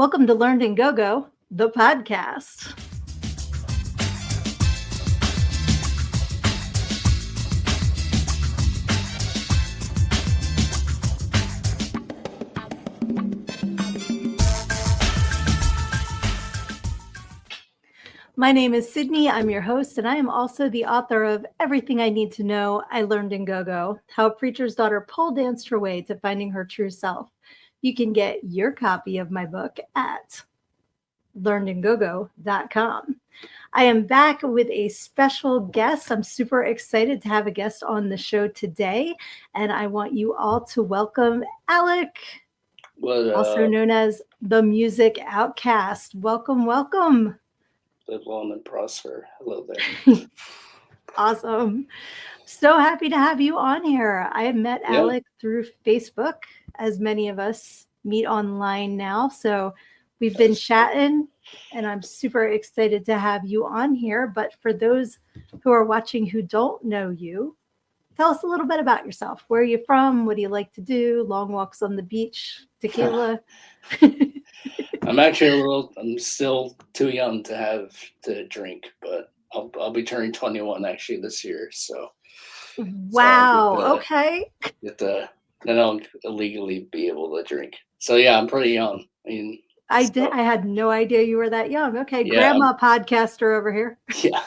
Welcome to Learned and Go-Go, the podcast. My name is Sydnee. I'm your host, and I am also the author of Everything I Need to Know I Learned in Go-Go, How a Preacher's Daughter Pole Danced Her Way to Finding Her True Self. You can get your copy of my book at learnedandgogo.com. I am back with a special guest. I'm super excited to have a guest on the show today, and I want you all to welcome Aleck, also known as the Music Outcast. Welcome, welcome. Live long and prosper. Hello there. Awesome. So happy to have you on here. I have met Aleck through Facebook, as many of us meet online now. So we've been chatting, and I'm super excited to have you on here. But for those who are watching who don't know you, tell us a little bit about yourself. Where are you from? What do you like to do? Long walks on the beach, tequila? I'm still too young to drink, but I'll be turning 21 actually this year. So wow. Okay. Then I'll illegally be able to drink. So yeah, I'm pretty young. I had no idea you were that young. Okay, yeah, grandma podcaster over here. Yeah.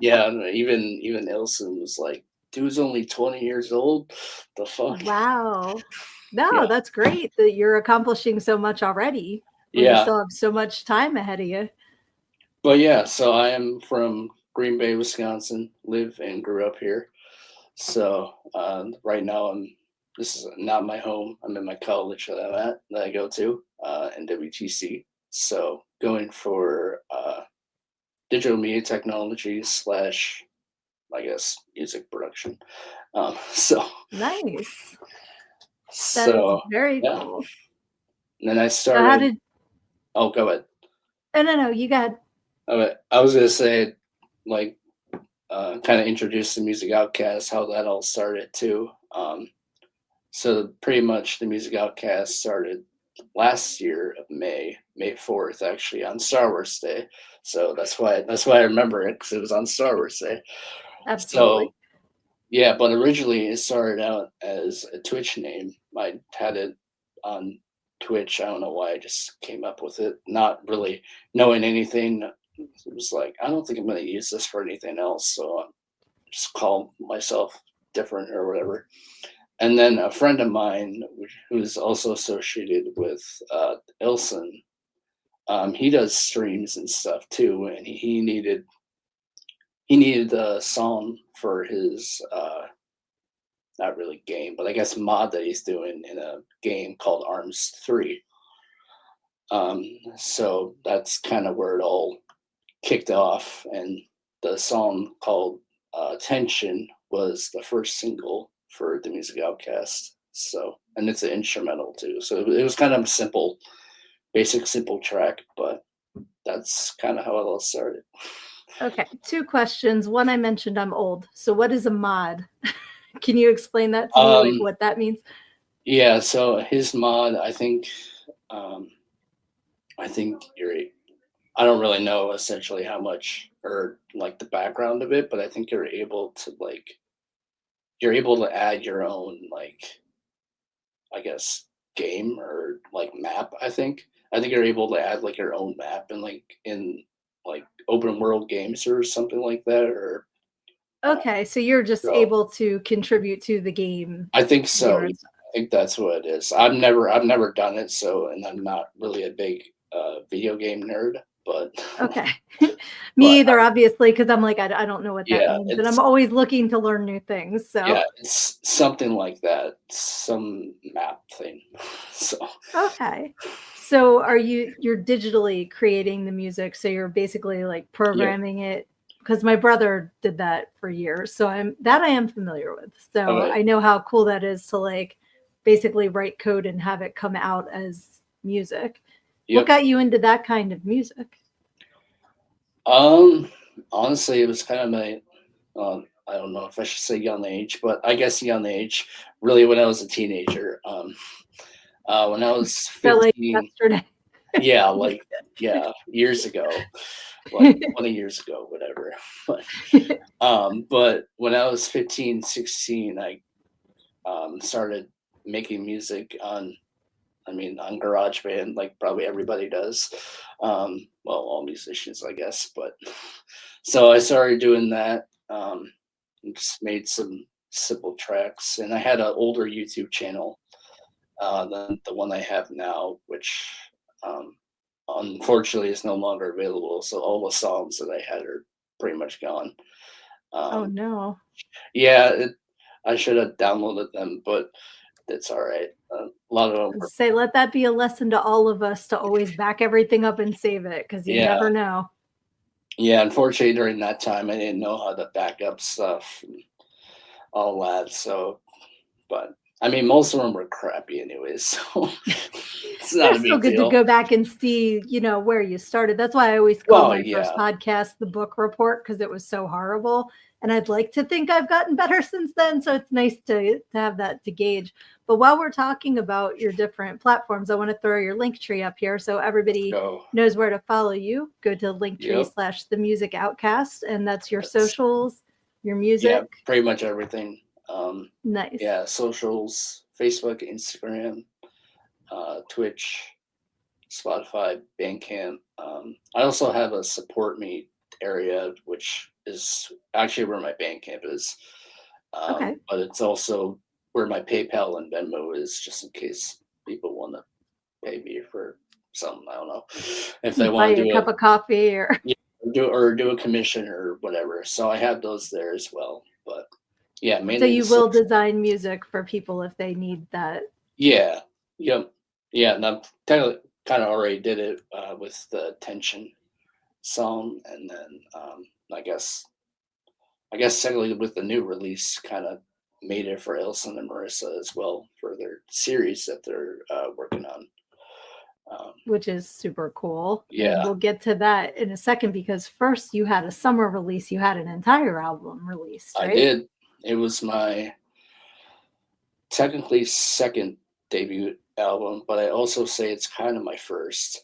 Yeah, even Illsvn was like, dude's only 20 years old. The fuck? Wow. No, that's great that you're accomplishing so much already. Yeah. You still have so much time ahead of you. But yeah, so I am from Green Bay, Wisconsin, live and grew up here. So right now this is not my home. I'm in my college that I go to, in WTC. So going for digital media technology / I guess music production. So nice. So very cool. And then I started. Oh, go ahead. No, you got. I was gonna say, like, kind of introduce the Music Outcast, how that all started too. So pretty much the Music Outcast started last year of May 4th, actually, on Star Wars Day. So that's why I remember it, because it was on Star Wars Day. Absolutely. So yeah, but originally it started out as a Twitch name. I had it on Twitch. I don't know why I just came up with it, not really knowing anything. It was like, I don't think I'm going to use this for anything else, so I just call myself different or whatever. And then a friend of mine, who's also associated with Illsvn, he does streams and stuff too, and he needed a song for his not really game, but I guess mod that he's doing in a game called Arms 3. So that's kind of where it all kicked off, and the song called Tension was the first single for the Music Outcast. So, and it's an instrumental too. So it was kind of a basic track, but that's kind of how it all started. Okay, 2 questions. One, I mentioned I'm old. So what is a mod? Can you explain that to me, like what that means? Yeah, so his mod, I think I don't really know essentially how much or like the background of it, but I think you're able to add your own, like, I guess, game or like map. I think you're able to add like your own map and like in like open world games or something like that. Or okay, so you're just able to contribute to the game. I think so. I think that's what it is. I've never done it, so, and I'm not really a big video game nerd, but okay. Me either, obviously, because I'm like, I don't know what that means, and I'm always looking to learn new things. So yeah, it's something like that, some map thing. So okay. So you're digitally creating the music, so you're basically like programming it, because my brother did that for years, so I am familiar with. So I know how cool that is to like basically write code and have it come out as music. What got you into that kind of music? Honestly, it was kind of my I don't know if I should say young age, but I guess young age, really when I was a teenager. When I was 15, yesterday. Yeah, like years ago, like 20 years ago, whatever. But when I was 15, 16, I started making music on GarageBand, like probably everybody does. Well, all musicians, I guess. But so I started doing that. And just made some simple tracks, and I had an older YouTube channel than the one I have now, which um, unfortunately is no longer available. So all the songs that I had are pretty much gone. Oh Um, no. yeah, I should have downloaded them, but it's all right. A lot of them were, Say, let that be a lesson to all of us to always back everything up and save it, because you yeah, never know. yeah. Unfortunately, during that time, I didn't know how to back up stuff and all that. So, but I mean, most of them were crappy anyways, so it's not They're a still big good to deal. go back and see, where you started. That's why I always call Well, my first yeah, podcast the book report, because it was so horrible. And I'd like to think I've gotten better since then. So it's nice to have that to gauge. But while we're talking about your different platforms, I want to throw your link tree up here so everybody go. knows where to follow you. Go to Yep. linktree / the music outcast, and that's your That's, socials, your yeah, music. pretty much everything. Nice. Yeah, socials, Facebook, Instagram, Twitch, Spotify, Bandcamp. I also have a support me area, which is actually where my Bandcamp is. Okay. But it's also where my PayPal and Venmo is, just in case people want to pay me for something. I don't know if they Buy want you to a do cup it. of coffee or Yeah, do a commission or whatever. So I have those there as well. But yeah, so mainly the you will social. design music for people if they need that. Yeah, yep, yeah. And I'm kind of already did it with the tension song, and then I guess secondly with the new release, kind of made it for Illsvn and Marissa as well for their series that they're working on. Which is super cool. And Yeah, we'll get to that in a second, because first you had a summer release, you had an entire album released, I right? did. It was my technically second debut album, but I also say it's kind of my first.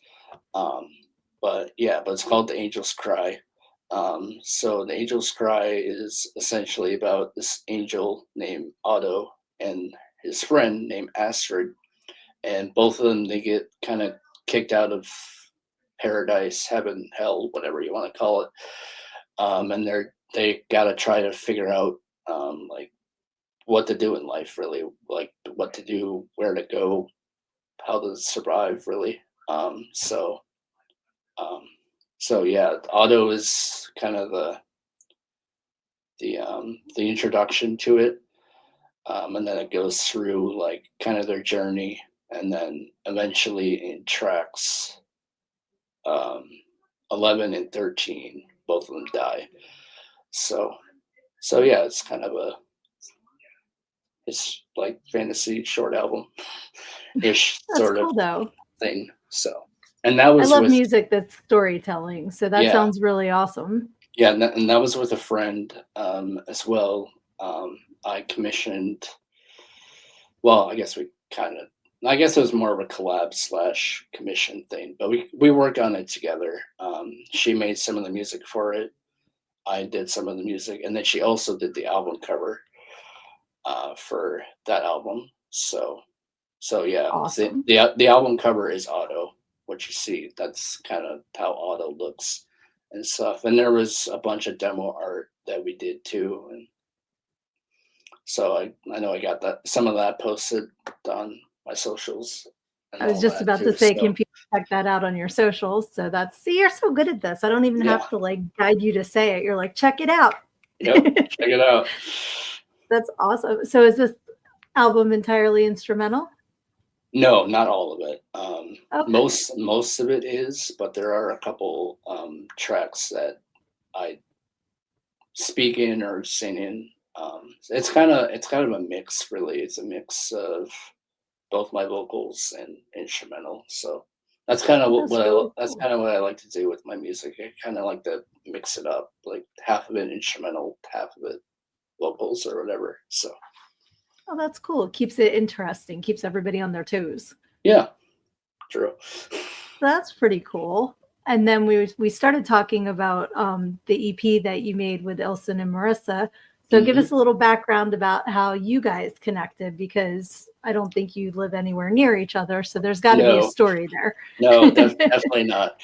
Um, but yeah, but it's called The Angel's Cry. So The Angel's Cry is essentially about this angel named Otto and his friend named Astrid, and both of them, they get kind of kicked out of paradise, heaven, hell, whatever you want to call it. And they got to try to figure out like what to do in life, really, like what to do, where to go, how to survive, really. Um, so um, so yeah, Otto is kind of the introduction to it, and then it goes through like kind of their journey, and then eventually in tracks um, 11 and 13, both of them die. So yeah, it's kind of it's like fantasy short album ish That's sort of cool though. thing. So, and that I was love with music that's storytelling. So that yeah, sounds really awesome. yeah, and that was with a friend as well. I commissioned. Well, I guess we kind of. I guess it was more of a collab slash commission thing, but we worked on it together. She made some of the music for it. I did some of the music, and then she also did the album cover for that album. So yeah, Awesome. the album cover is Otto. What you see, that's kind of how Otto looks and stuff. And there was a bunch of demo art that we did too, and so I know I got some of that posted on my socials and I was all just that about to too. say, can So people check that out on your socials? So see, you're so good at this. I don't even yeah, have to like guide you to say it. You're like, check it out. yep, check it out. That's awesome. So is this album entirely instrumental? No, not all of it. Okay. Most of it is, but there are a couple tracks that I speak in or sing in. It's kind of a mix, really. It's a mix of both my vocals and instrumental. So that's kind of That's really that's cool. kind of what I like to do with my music. I kind of like to mix it up, like half of it instrumental, half of it vocals or whatever. So Oh, that's cool. It keeps it interesting, keeps everybody on their toes. yeah, true. that's pretty cool. And then we started talking about the EP that you made with Illsvn and Marissa. So give us a little background about how you guys connected, because I don't think you live anywhere near each other. So there's got to be a story there. No, definitely not.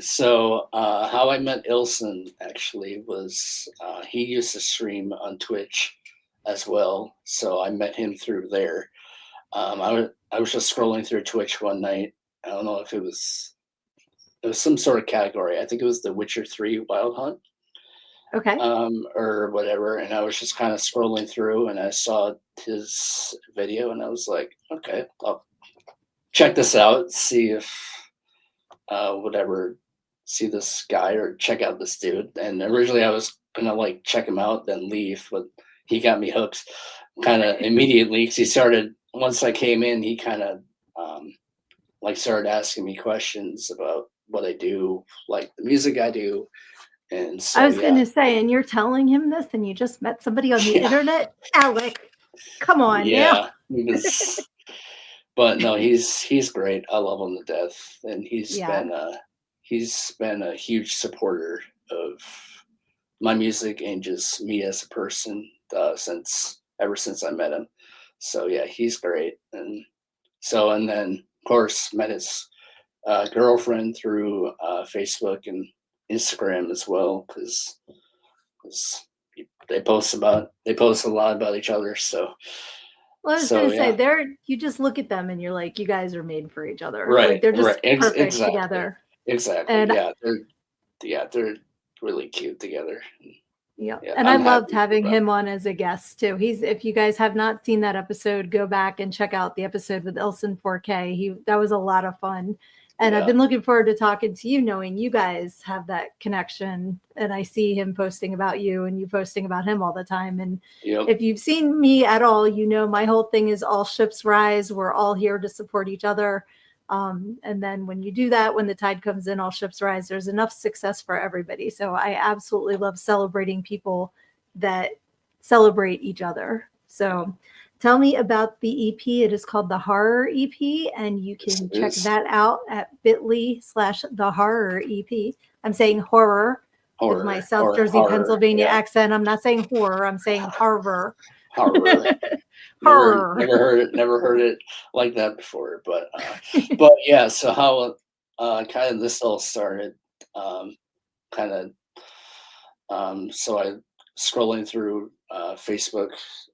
So how I met Illsvn actually was he used to stream on Twitch as well. So I met him through there. I was just scrolling through Twitch one night. I don't know if it was some sort of category. I think it was the Witcher 3 Wild Hunt. Okay. Or whatever. And I was just kind of scrolling through and I saw his video and I was like, okay, I'll check this out, see if see this guy or check out this dude. And originally I was gonna like check him out, then leave, but he got me hooked kind of immediately, because he started, once I came in, he kind of like started asking me questions about what I do, like the music I do. And so I was going to say, and you're telling him this, and you just met somebody on the internet? Aleck, come on now. But no, he's great. I love him to death, and he's been a huge supporter of my music and just me as a person ever since I met him. So yeah, he's great. And then of course met his girlfriend through Facebook and Instagram as well, because they post a lot about each other. So well, I was going to say, you just look at them and you're like, you guys are made for each other. Right. Like, they're just perfect exactly. together. Exactly. And they're really cute together. Yeah. And I loved having him on as a guest too. If you guys have not seen that episode, go back and check out the episode with Illsvn 4K. That was a lot of fun. And I've been looking forward to talking to you, knowing you guys have that connection. And I see him posting about you and you posting about him all the time. And if you've seen me at all, you know my whole thing is all ships rise. We're all here to support each other. And then when you do that, when the tide comes in, all ships rise. There's enough success for everybody. So I absolutely love celebrating people that celebrate each other. So tell me about the EP. It is called the Horror EP, and you can check that out at bit.ly/the Horror EP. I'm saying horror with my South Jersey, Pennsylvania accent. I'm not saying horror. I'm saying horror. Horror. Never heard it like that before. But yeah. So how kind of this all started. So I scrolling through Facebook,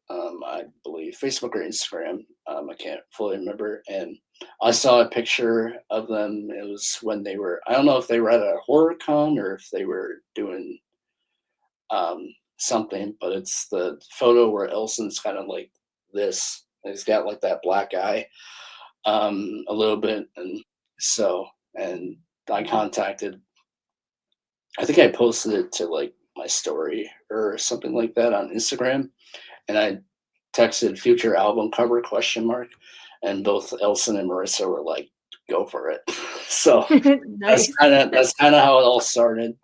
I believe Facebook or Instagram. I can't fully remember. And I saw a picture of them. It was when they were, I don't know if they were at a horror con or if they were doing something, but it's the photo where Illsvn's kind of like this. He's got like that black eye a little bit. And I think I posted it to like my story or something like that on Instagram, and I texted future album cover ? And both Illsvn and Marissa were like, go for it. So nice. that's kind of how it all started.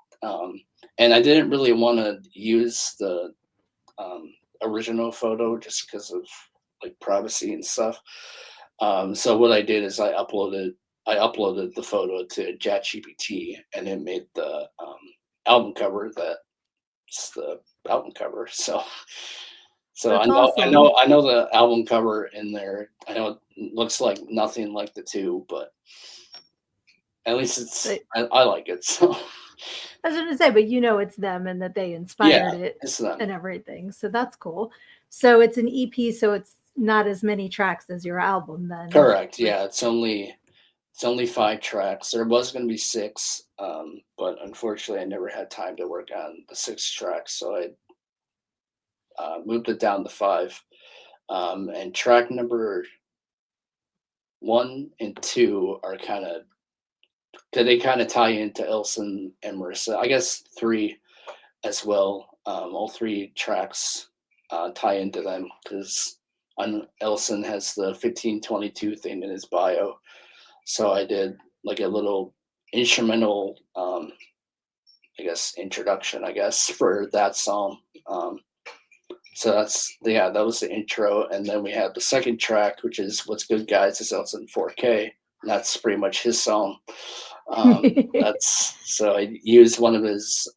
And I didn't really want to use the original photo just because of like privacy and stuff. So what I did is I uploaded the photo to ChatGPT, and it made the album cover that's the album cover. So I know the album cover in there. I know it looks like nothing like the two, but at least I like it. So I was going to say, but it's them and that they inspired it and everything. So that's cool. So it's an EP, so it's not as many tracks as your album then. Correct. Yeah, it's only 5 tracks. There was going to be 6, but unfortunately, I never had time to work on the 6 tracks, so I moved it down to 5. And track number 1 and 2 are they kind of tie into Illsvn and Marissa. I guess 3 as well. All 3 tracks tie into them because Illsvn has the 1522 thing in his bio. So I did like a little instrumental, introduction, for that song. So that was the intro. And then we have the second track, which is What's Good Guys, is Illsvn 4K, that's pretty much his song. So I used one of his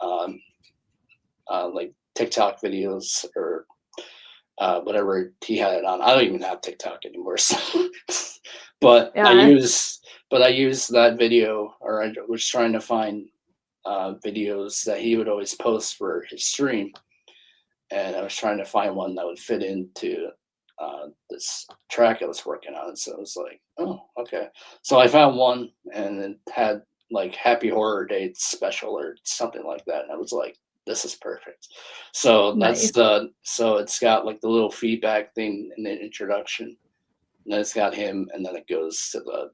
like TikTok videos or whatever he had it on. I don't even have TikTok anymore, so but I used that video, or I was trying to find videos that he would always post for his stream, and I was trying to find one that would fit into this track I was working on. So I was like, oh, okay. So I found one, and it had like Happy Horror Dates special or something like that, and I was like, this is perfect. So Nice. so it's got like the little feedback thing in the introduction, and then it's got him, and then it goes to the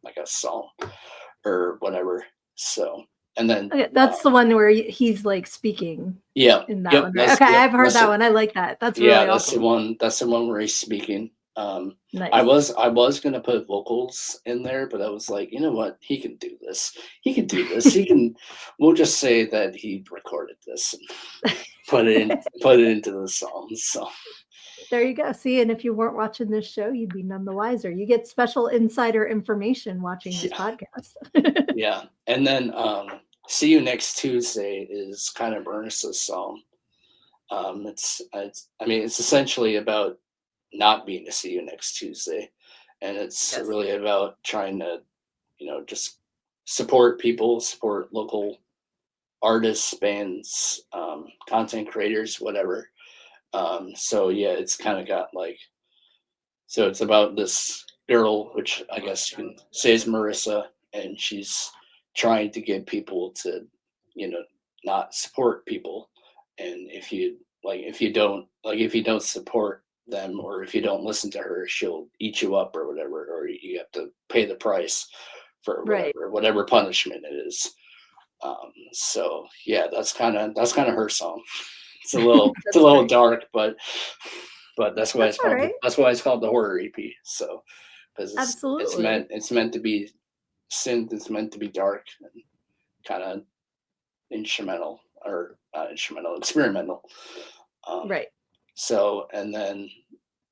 like a song or whatever. So, and then Okay, that's the one where he's like speaking. Yeah. In that one, right? Okay, I've heard that one. I like that. That's really awesome. That's the one. That's the one where he's speaking. Nice. I was gonna put vocals in there, but I was like, you know what? He can do this. He can do this. He can. We'll just say that he recorded this and put it into the song. So there you go. See, and if you weren't watching this show, you'd be none the wiser. You get special insider information watching this podcast. Yeah, and then "See You Next Tuesday" is kind of Marissa's song. It's essentially about not being to see you next Tuesday, and it's really about trying to, just support people, support local artists, bands, content creators, whatever. So yeah, it's kind of got like, so it's about this girl, which I guess you can say is Marissa, and she's trying to get people to, not support people. And if you don't support them, or if you don't listen to her, she'll eat you up or whatever, or you have to pay the price for whatever punishment it is. So yeah, that's kind of her song. It's a little dark, but that's why it's called the horror EP. So because it's meant to be synth, it's meant to be dark and kind of instrumental, or experimental. Right. So, and then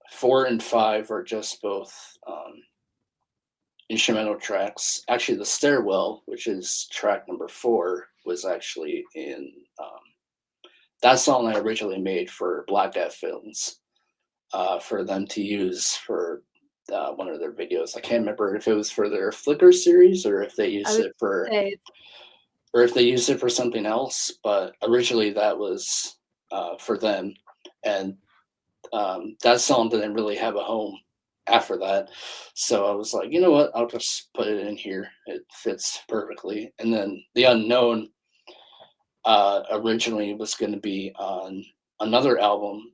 4 and 5 are just both instrumental tracks. Actually, the Stairwell, which is track number 4, was actually in that song I originally made for Black Death Films, for them to use for one of their videos. I can't remember if it was for their Flickr series or if they used it for something else, but originally that was for them. And that song didn't really have a home after that. So I was like, you know what? I'll just put it in here. It fits perfectly. And then The Unknown originally was going to be on another album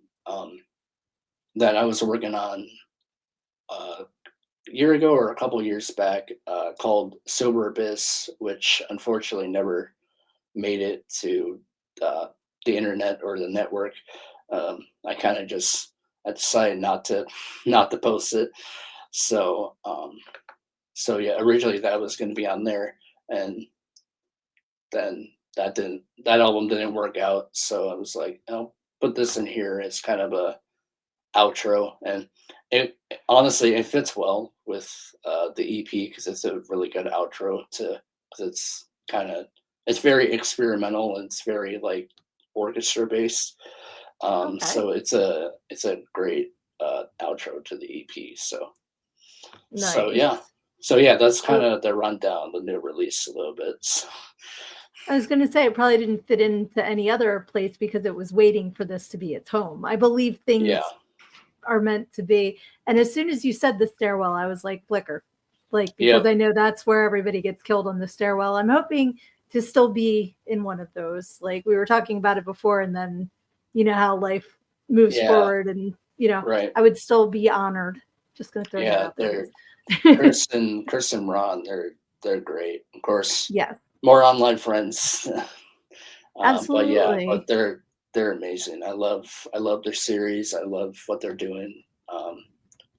that I was working on a year ago or a couple years back, called Sober Abyss, which unfortunately never made it to the internet or the network. I kind of I decided not to post it. So yeah, originally that was going to be on there, and then that album didn't work out. So I was like, I'll put this in here as kind of a outro, and it honestly it fits well with the EP because it's a really good outro because it's very experimental and it's very like orchestra based. So it's a great outro to the EP. So nice. So yeah, that's kind of the rundown, the new release a little bit. So. I was going to say it probably didn't fit into any other place because it was waiting for this to be its home. I believe things are meant to be. And as soon as you said the Stairwell, I was like, Flickr, because I know that's where everybody gets killed, on the stairwell. I'm hoping to still be in one of those. Like we were talking about it before, and then you know how life moves forward, and I would still be honored. Just going to throw that out there. Chris and Ron, they're great. Of course, more online friends. Absolutely. But they're amazing. I love their series. I love what they're doing.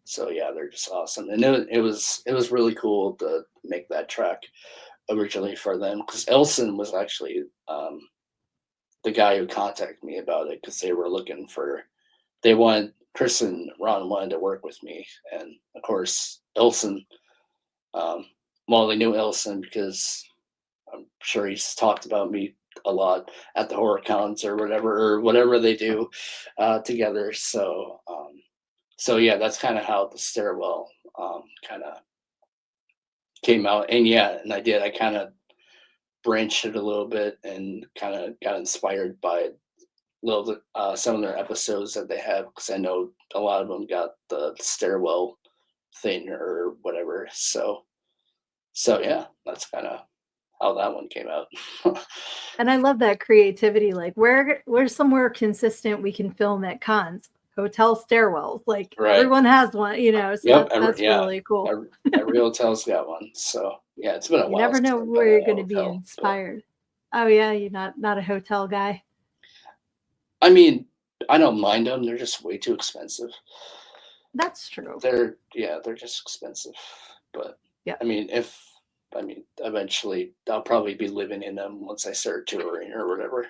So yeah, they're just awesome. And it was really cool to make that track originally for them, because Illsvn was actually the guy who contacted me about it, because Chris and Ron wanted to work with me, and of course Illsvn Well, they knew Illsvn because I'm sure he's talked about me a lot at the horror cons or whatever they do together. So yeah, that's kind of how the stairwell kind of came out. And yeah, and I kind of branched it a little bit and kind of got inspired by some of their episodes that they have, because I know a lot of them got the stairwell thing or whatever. So yeah, that's kind of how that one came out. And I love that creativity. Like, where's somewhere consistent we can film at cons? Hotel stairwells. Like, Right. everyone has one, you know. So Yep, that's really cool. Every hotel's got one. So yeah, it's been a while. You never know where you're going to be inspired. But... Oh yeah, you're not a hotel guy. I mean, I don't mind them. They're just way too expensive. That's true. They're just expensive. But yeah, I mean, eventually I'll probably be living in them once I start touring or whatever.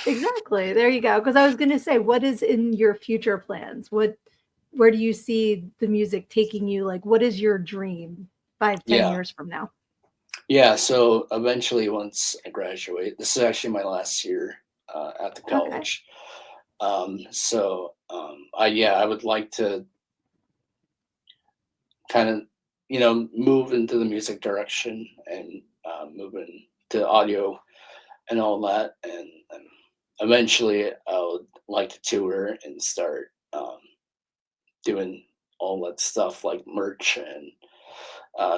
Exactly. There you go. Because I was going to say, what is in your future plans? Where do you see the music taking you? Like, what is your dream 5-10 years from now? Yeah. So eventually, once I graduate, this is actually my last year at the college. Okay. I would like to kind of, move into the music direction and move into audio and all that. And eventually I would like to tour and start doing all that stuff like merch and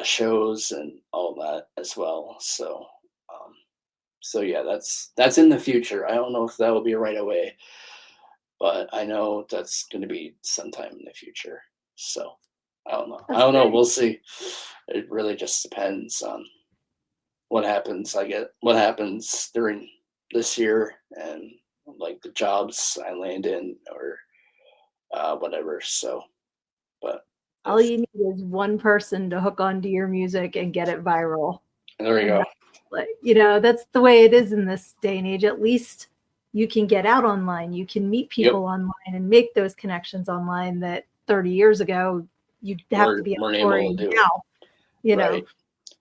shows and all that as well. So yeah, that's in the future. I don't know if that will be right away, but I know that's going to be sometime in the future. So I don't know. That's great. We'll see. It really just depends on what happens. What happens during this year and like the jobs I land in or whatever. So, but all you need is one person to hook onto your music and get it viral. There you go. That's the way it is in this day and age. At least you can get out online. You can meet people online and make those connections online that 30 years ago you'd have to be able to do now. Know.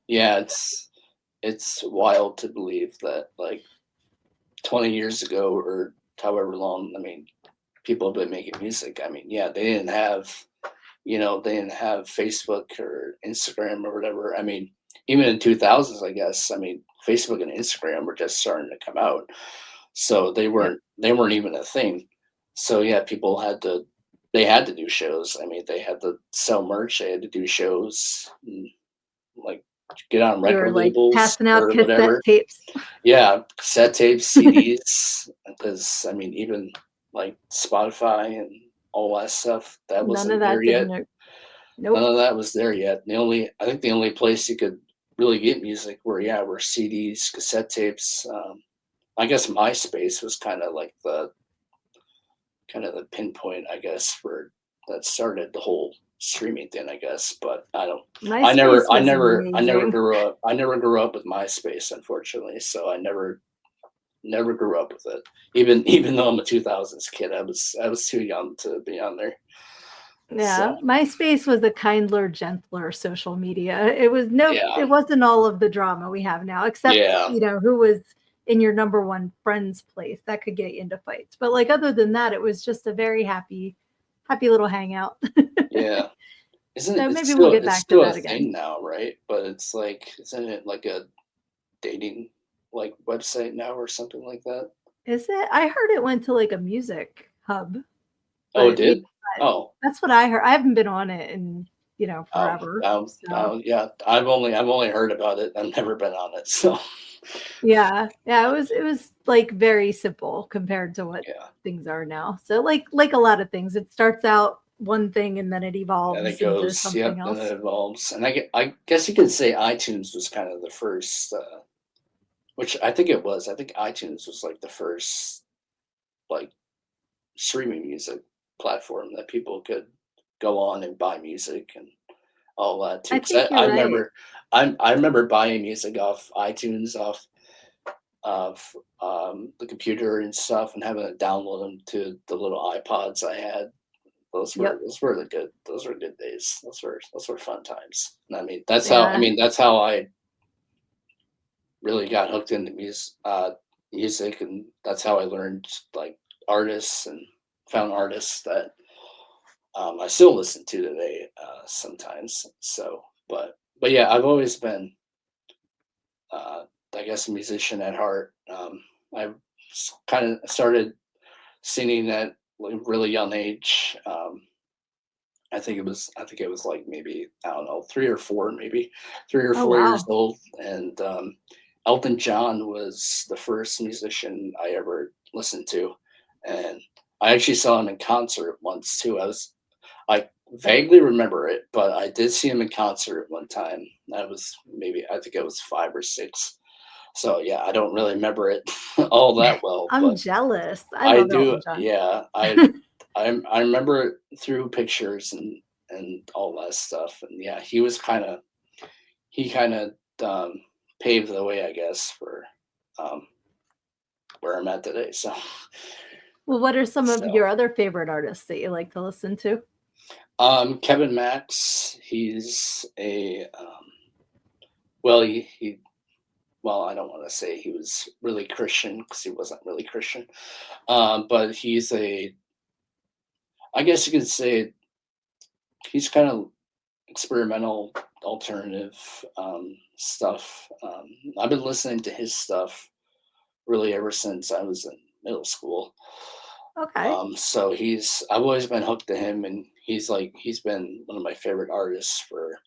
Yeah, it's wild to believe that like 20 years ago or however long, I mean, people have been making music. I mean, yeah, they didn't have Facebook or Instagram or whatever. I mean, even in 2000s, I guess, I mean, Facebook and Instagram were just starting to come out. So they weren't even a thing. So yeah, people had to do shows. I mean, they had to sell merch, they had to do shows, and, like get on record labels, passing out cassette tapes. Yeah, cassette tapes, CDs. Because I mean, even like Spotify and all that stuff, that wasn't there yet. Nope. None of that was there yet. I think the only place you could really get music were CDs, cassette tapes. I guess MySpace was kind of like the pinpoint, I guess, for that started the whole streaming thing, I guess. But I never grew up with MySpace, unfortunately. So I never grew up with it. Even though I'm a 2000s kid, I was too young to be on there. Yeah, so. MySpace was a kindler, gentler social media. It was it wasn't all of the drama we have now, except who was in your number one friend's place that could get you into fights. But like other than that, it was just a very happy little hangout. Yeah, we'll get back to that again now, right? But it's like, isn't it like a dating like website now or something like that? Is it? I heard it went to like a music hub. Oh, it did? Oh, that's what I heard. I haven't been on it in forever. Yeah, I've only heard about it. I've never been on it. So yeah, it was like very simple compared to what things are now. So like a lot of things, it starts out one thing and then it evolves and it goes into something else. And it evolves. And I guess you could say iTunes was kind of the first, which I think it was. I think iTunes was like the first like streaming music platform that people could go on and buy music and all that too. I remember buying music off iTunes, off the computer and stuff, and having to download them to the little iPods I had, those Yep. were those were good days. Those were fun times. And I mean, that's Yeah. how I really got hooked into music, and that's how I learned like artists and found artists that I still listen to today sometimes. So, but yeah, I've always been, I guess, a musician at heart. I kind of started singing at like really young age. I think it was like maybe, I don't know, 3 or 4, maybe 3 or 4 years wow. old. And Elton John was the first musician I ever listened to, and I actually saw him in concert once too. I vaguely remember it, but I did see him in concert one time. That was maybe, I think I was 5 or 6. So yeah, I don't really remember it all that well, I'm but jealous. I I love do. Elton John. Yeah, I remember it through pictures and all that stuff. And yeah, he kind of paved the way, I guess, for um, where I'm at today. So Well, what are some of so your other favorite artists that you like to listen to? Kevin Max, he's a well, he well, I don't want to say he was really Christian because he wasn't really Christian, but he's a, I guess you could say, he's kind of experimental alternative stuff. I've been listening to his stuff really ever since I was in middle school. Okay. So I've always been hooked to him, and he's been one of my favorite artists for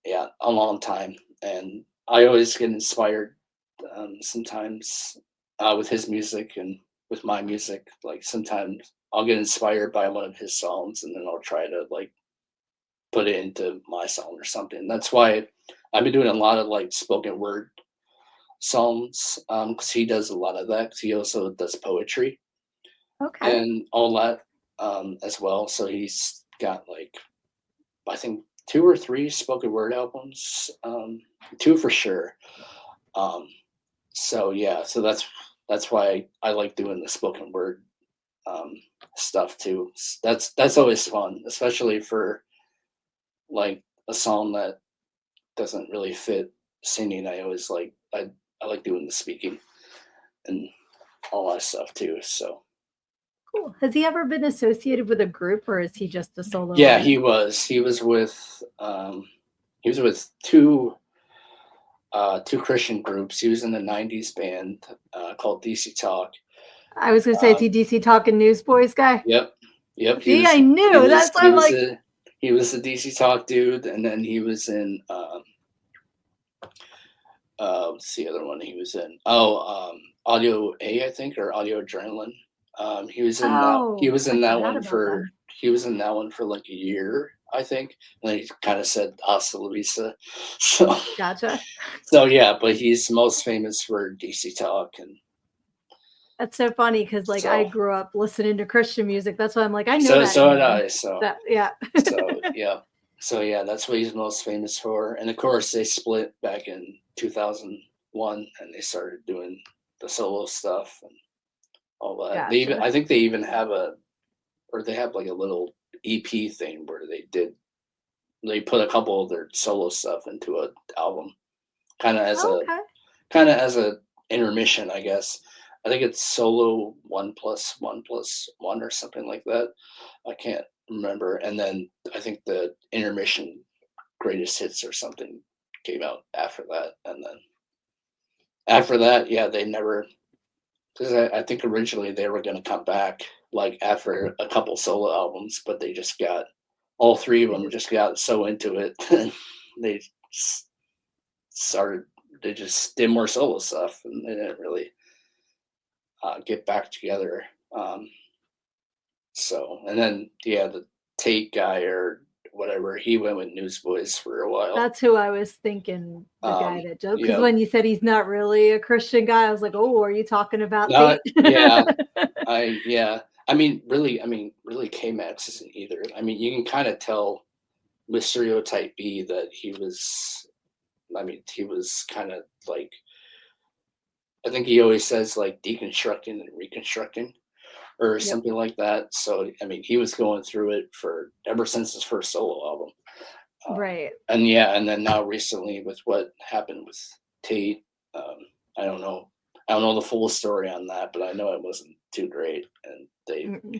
yeah, a long time. And I always get inspired sometimes with his music and with my music. Like sometimes I'll get inspired by one of his songs, and then I'll try to like put it into my song or something. That's why I've been doing a lot of like spoken word songs, because he does a lot of that. 'Cause he also does poetry Okay. and all that as well. So he's got like, I think, 2 or 3 spoken word albums, 2 for sure. Um, so yeah, so that's why I like doing the spoken word um, stuff too. That's always fun, especially for like a song that doesn't really fit singing. I like doing the speaking and all that stuff too. So Cool. Has he ever been associated with a group or is he just a solo yeah, artist? he was with two Christian groups. He was in the '90s band called DC Talk. I was going to say, is he Um, DC Talking Newsboys guy? yep, yep. See, I knew. That's why I'm like, He was the DC Talk dude, and then he was in what's the other one he was in? Oh, Audio A, I think, or Audio Adrenaline. He was in that. He oh, was I in that forgot one about for. them. He was in that one for like a year, I think. And then he kind of said "Hasta Luisa." So, Gotcha. so yeah, but he's most famous for DC Talk, and That's so funny because like I so grew up listening to Christian music. That's why I'm like, I know so that so did name. I. So That yeah. so yeah, so yeah, that's what he's most famous for. And of course, they split back in 2001, and they started doing the solo stuff and all that. Gotcha. I think they even have they have like a little EP thing where they put a couple of their solo stuff into an album, kind of as Oh, a okay. intermission, I guess. I think it's solo 1+1+1 or something like that. I can't remember. And then I think the intermission greatest hits or something came out after that. And then after that, yeah, they never, because I think originally they were going to come back like after a couple solo albums, but they just got, all 3 of They them just just got so into it. And they s- started, they just did more solo stuff, and they didn't really get back together. Um, so, and then, yeah, the Tate guy or whatever, he went with Newsboys for a while. that's who I was thinking, the guy that just because Yeah, when you said he's not really a Christian guy, I was like, oh, are you talking about not, Tate? yeah, yeah. I mean, really, K Max isn't either. I mean, you can kind of tell with Stereotype B that he was, I mean, he was kind of like, I think he always says like deconstructing and reconstructing. or Yep. something like that. So I mean, he was going through it for ever since his first solo album. Right. And then now recently with what happened with Tate, I don't know. I don't know the full story on that, but I know it wasn't too great, and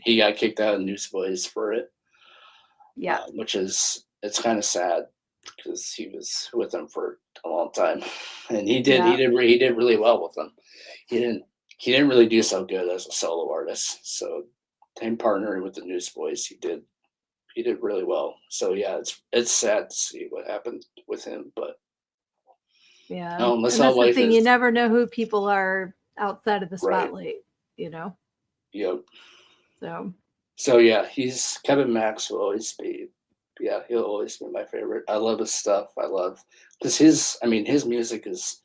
he got kicked out of Newsboys for it. Yeah, which is it's kind of sad because he was with them for a long time, and he did really well with them. He didn't really do so good as a solo artist. So him partnering with the Newsboys, he did really well. So yeah, it's sad to see what happened with him, but yeah, no, and that's the thing. You never know who people are outside of the spotlight. Right. Yep. So yeah, Kevin Max will always be. Yeah, he'll always be my favorite. I love his stuff. I love because his music is.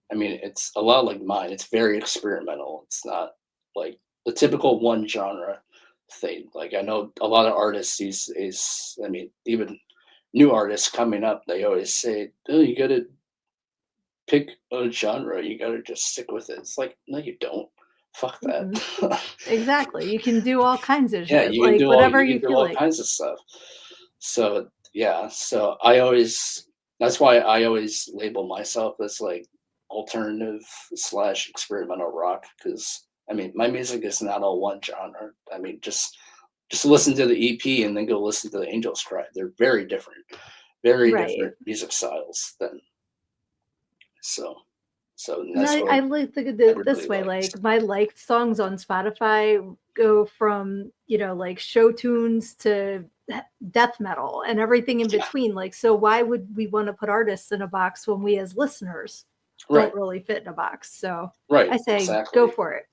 It's a lot like mine. It's very experimental. It's not like the typical one genre thing. Like I know a lot of artists these days. Even new artists coming up, they always say, "Oh, you got to pick a genre. You got to just stick with it." It's like, no, you don't. Fuck that. Mm-hmm. Exactly. You can do all kinds of shit. You can do whatever you can do all kinds of stuff. So yeah, that's why I always label myself as like alternative / experimental rock, because my music is not all one genre. Just listen to the EP and then go listen to the Angels Cry. They're very different music styles. I like to think of it this way. Like my liked songs on Spotify go from like show tunes to death metal and everything in between. Like, so why would we want to put artists in a box when we as listeners don't really fit in a box? So I say go for it.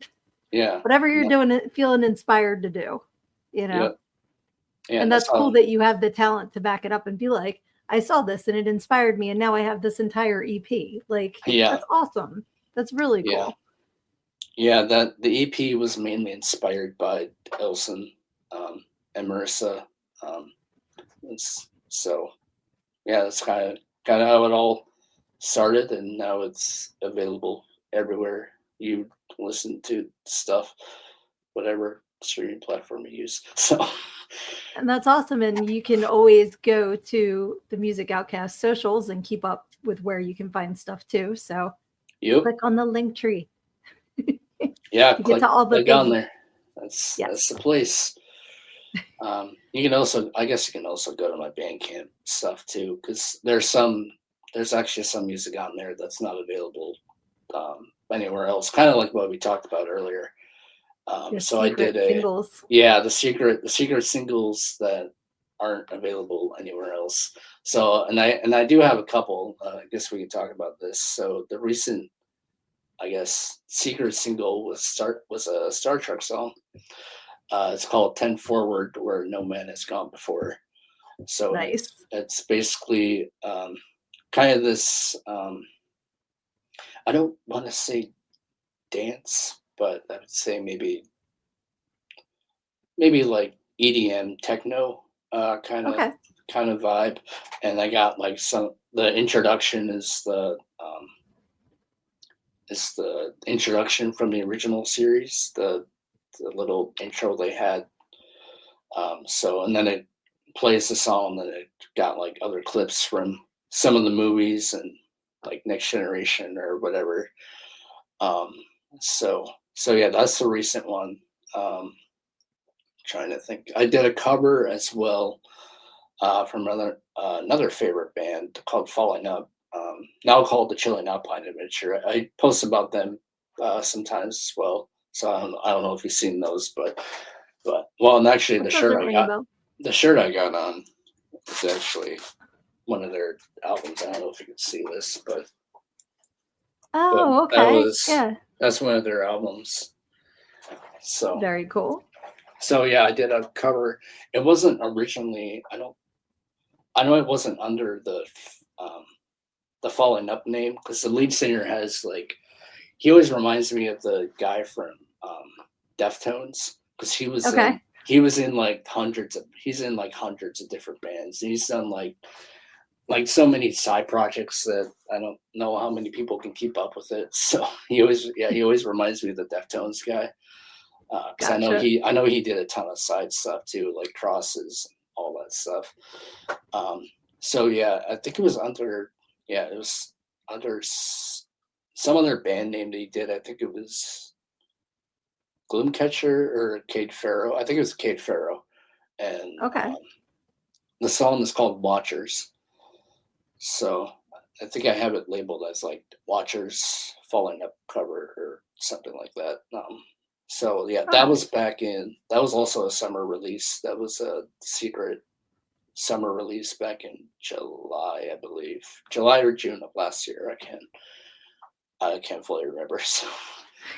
Yeah, whatever you're doing, feeling inspired to do. Yeah, and that's cool that you have the talent to back it up and be like, I saw this and it inspired me, and now I have this entire EP. Like, that's awesome. That's really cool. Yeah, that the EP was mainly inspired by Illsvn and Marissa. So yeah, that's kind of how it all started, and now it's available everywhere you listen to stuff, whatever streaming platform you use. So. And that's awesome. And you can always go to the Music Outcast socials and keep up with where you can find stuff too. So click on the link tree. Yeah, click to all the things on there. That's the place. You can also, I guess you can also go to my Bandcamp stuff too, because there's actually some music on there that's not available anywhere else. Kind of like what we talked about earlier. So I did singles. The secret singles that aren't available anywhere else. So and I do have a couple. I guess we can talk about this. So the recent, I guess, secret single was a Star Trek song. It's called 10 Forward, Where No Man Has Gone Before. So nice. It's basically kind of this. I don't want to say dance, but I would say maybe like EDM techno kind of vibe, and I got like the introduction is the introduction from the original series, the little intro they had. So and then it plays the song, and it got like other clips from some of the movies and like Next Generation or whatever. So yeah, that's the recent one. Trying to think, I did a cover as well from another favorite band called Falling Up, now called the Chilling Alpine Adventure. I post about them sometimes as well, so I don't know if you've seen those, but well, and actually the shirt I got on is actually one of their albums. I don't know if you can see this, but okay, that's one of their albums. So very cool. So yeah, I did a cover. It wasn't originally. I know it wasn't under the Falling Up name, because the lead singer has like, he always reminds me of the guy from Deftones, because he was in like hundreds of different bands, and he's done like so many side projects that I don't know how many people can keep up with it. So he always reminds me of the Deftones guy. because I know he did a ton of side stuff too, like crosses, all that stuff. So yeah, I think it was under some other band name that he did. I think it was Gloomcatcher or Cade Farrow. I think it was Cade Farrow, and the song is called Watchers. So I think I have it labeled as like Watchers Falling Up cover or something like that. So yeah, that was also a summer release. That was a secret summer release back in July, I believe. July or June of last year. I can't fully remember. So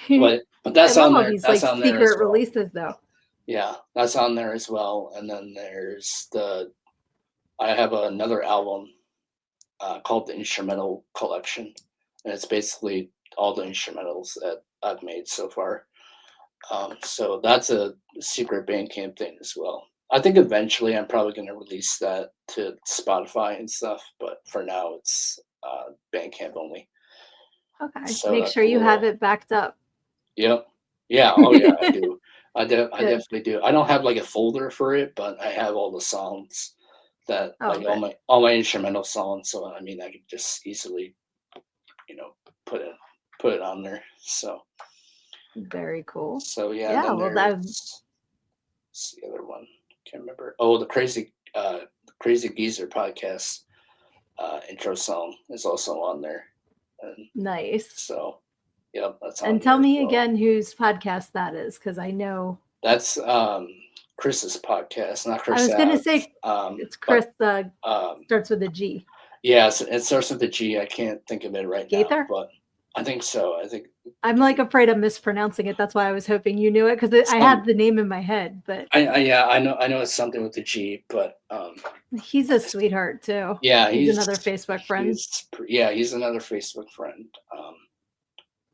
but that's on there. That's on there as well. Releases though. Yeah, that's on there as well. And then there's I have another album called the Instrumental Collection, and it's basically all the instrumentals that I've made so far. So that's a secret Bandcamp thing as well. I think eventually I'm probably going to release that to Spotify and stuff, but for now it's Bandcamp only. Okay. So make sure you have it backed up. Yep. Yeah. Oh yeah, I do. I definitely do. I don't have like a folder for it, but I have all the songs that all my instrumental songs. So I mean, I could just easily, put it on there. So very cool. So yeah. Well, that's the other one. Can't remember. Oh, the Crazy Geezer podcast intro song is also on there. And nice. So, yep, that's on. And tell me again whose podcast that is, because I know that's Chris's podcast, not Chris. I was going to say it's Chris. Starts with a G. Yeah, it starts with a G. I can't think of it right Gaither? now, but I think so. I'm like afraid of mispronouncing it. That's why I was hoping you knew it, because I had the name in my head. But I know it's something with the G, but he's a sweetheart too. Yeah, he's another Facebook friend. He's another Facebook friend.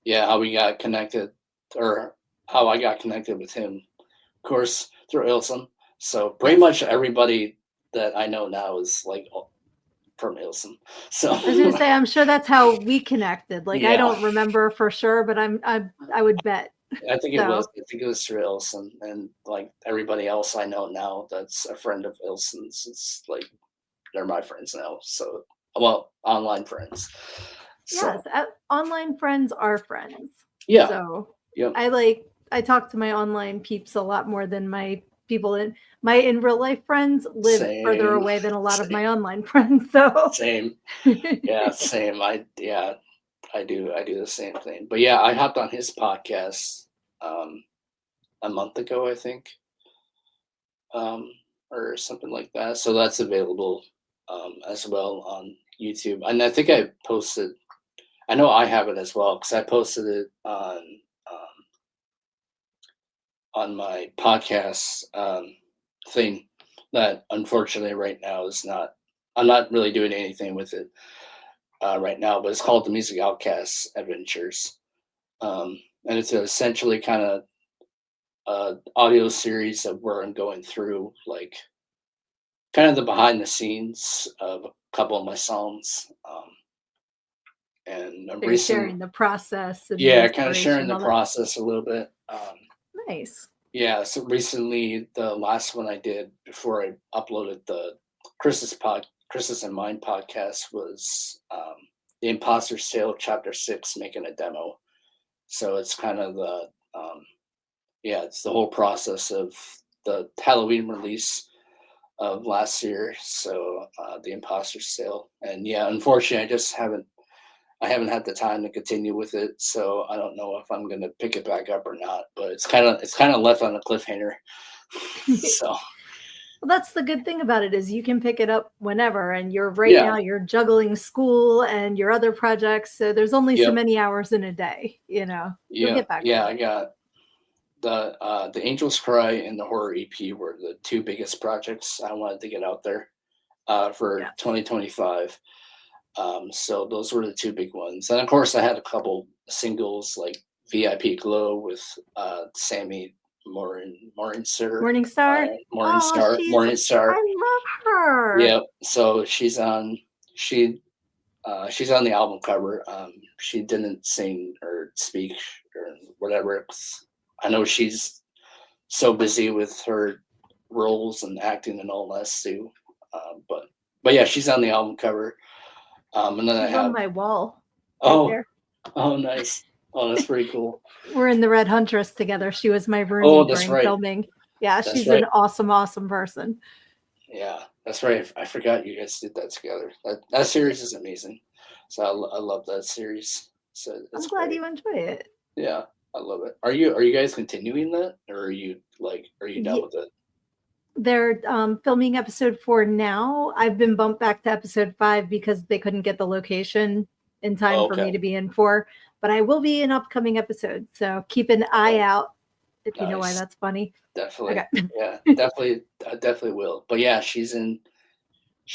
How we got connected, or how I got connected with him, of course, through Illsvn. So pretty much everybody that I know now is like from Illsvn. So I was gonna say, I'm sure that's how we connected. Like I don't remember for sure, but I would bet. I think it was through Illsvn, and like everybody else I know now that's a friend of Illsvn's, it's like they're my friends now. So online friends. So. Yes, online friends are friends. Yeah. So yep. I talk to my online peeps a lot more than my people in real life friends live further away than a lot of my online friends. So same. Yeah, same. I do the same thing. But yeah, I hopped on his podcast a month ago, I think. Or something like that. So that's available as well on YouTube. And I think I know I have it as well, because I posted it on my podcast thing that unfortunately right now I'm not really doing anything with it right now, but it's called the Music Outcast Adventures. And it's essentially kind of audio series of where I'm going through like kind of the behind the scenes of a couple of my songs. And sharing the process. And kind of sharing the process a little bit. Nice. Yeah, so recently the last one I did before I uploaded the Chris's and Mine podcast was The Imposter's Tale Chapter 6, making a demo. So it's kind of it's the whole process of the Halloween release of last year. So The Imposter's Tale. And yeah, unfortunately I haven't had the time to continue with it, so I don't know if I'm going to pick it back up or not. But it's kind of left on a cliffhanger. So, well, that's the good thing about it, is you can pick it up whenever. And you're now you're juggling school and your other projects, so there's only so many hours in a day. You'll get back. Yeah, I got the Angels Cry and the Horror EP were the two biggest projects I wanted to get out there for 2025. So those were the two big ones. And of course I had a couple singles like VIP Glow with Sammy Morningstar. I love her. Yep. So she's on the album cover. She didn't sing or speak or whatever. I know she's so busy with her roles and acting and all that too. But yeah, she's on the album cover. And then I She's on have my wall right oh there. oh nice. Oh, that's pretty cool. We're in the Red Huntress together. She was my Oh, roomie that's during right. filming. Yeah, That's she's right. an awesome person. Yeah, that's right. I forgot you guys did that together. That series is amazing. So I love that series. So I'm it's glad great. you enjoy it. Yeah, I love it. Are you guys continuing that, or are you done Ye- with it? They're filming episode 4 now. I've been bumped back to episode 5 because they couldn't get the location in time Oh, for me okay. to be in 4. But I will be in upcoming episodes, so keep an eye Okay. out if you know why Nice. that's funny. Okay. Definitely. Yeah, definitely. I definitely will. But yeah, she's in